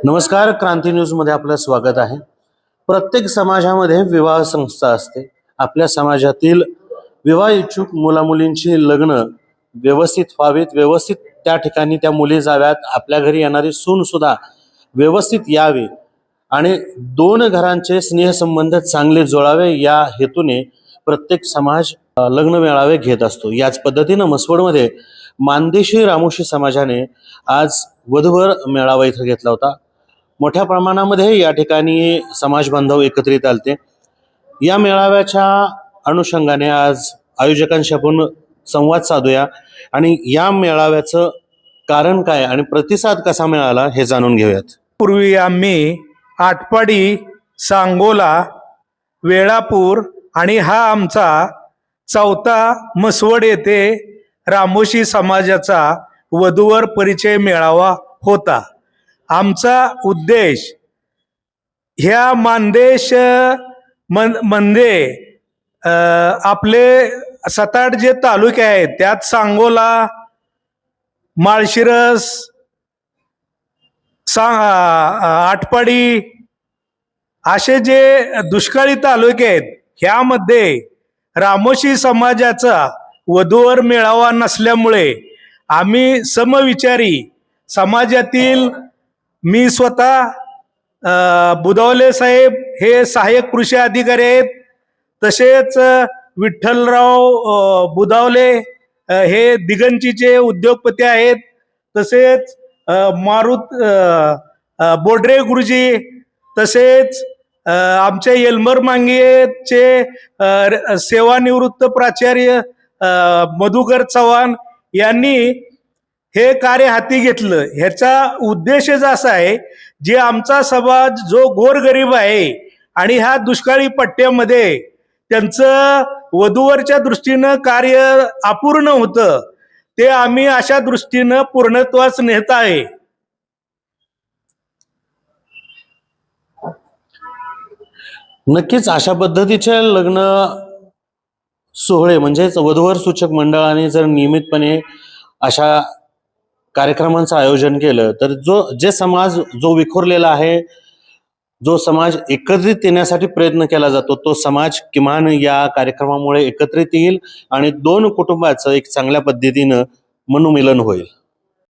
नमस्कार, क्रांती न्यूज मध्ये आपलं स्वागत आहे। प्रत्येक समाजामध्ये विवाह संस्था असते। आपल्या समाजातील विवाह इच्छुक मुलामुलींची लग्न व्यवस्थित व्हावीत, व्यवस्थित त्या ठिकाणी त्या मुली जाव्यात, आपल्या घरी येणारी सून सुद्धा व्यवस्थित यावी आणि दोन घरांचे स्नेहसंबंध चांगले जुळावे या हेतूने प्रत्येक समाज लग्न मेळावे घेत असतो। याच पद्धतीने मसवडमध्ये मानदेशी रामोशी समाजाने आज वधूवर मेळावा इथे घेतला होता। मोठ्या प्रमाणामध्ये या ठिकाणी समाज बांधव एकत्रित आलते। या मेळाव्याच्या अनुषंगाने आज आयोजकांशी आपण संवाद साधूया आणि या मेळाव्याचं कारण काय आणि प्रतिसाद कसा मिळाला हे जाणून घेऊयात। पूर्वी आम्ही आटपाडी, सांगोला, वेळापूर आणि हा आमचा चौथा मसवड येथे रामोशी समाजाचा वधूवर परिचय मेळावा होता। आमचा उद्देश ह्या मानदेश मध्ये आपले 7-8 जे तालुके आहेत त्यात सांगोला, माळशिरस, आटपाडी असे जे दुष्काळी तालुके आहेत ह्यामध्ये रामोशी समाजाचा वधूवर मेळावा नसल्यामुळे आम्ही समविचारी समाजातील मी स्वतः बुधावले साहेब हे सहाय्यक कृषी अधिकारी आहेत, तसेच विठ्ठलराव बुधावले हे दिगंचीचे उद्योगपती आहेत, तसेच मारुत बोडरे गुरुजी, तसेच आमचे येलमर मांगेचे सेवानिवृत्त प्राचार्य मधुकर चव्हाण यांनी हे कार्य हाती घेतलं। ह्याचा उद्देशच असा आहे जे आमचा समाज जो गोरगरीब आहे आणि ह्या दुष्काळी पट्ट्यामध्ये त्यांचं वधूवरच्या दृष्टीनं कार्य अपूर्ण होतं ते आम्ही अशा दृष्टीनं पूर्णत्वास नेत आहे। नक्कीच अशा पद्धतीचे लग्न सोहळे म्हणजेच वधूवर सूचक मंडळाने जर नियमितपणे अशा कार्यक्रमांचं आयोजन केलं तर जे समाज जो विखुरलेला आहे, जो समाज एकत्रित येण्यासाठी प्रयत्न केला जातो तो समाज किमान या कार्यक्रमामुळे एकत्रित येईल आणि दोन कुटुंबाचं एक चांगल्या पद्धतीनं मनोमिलन होईल।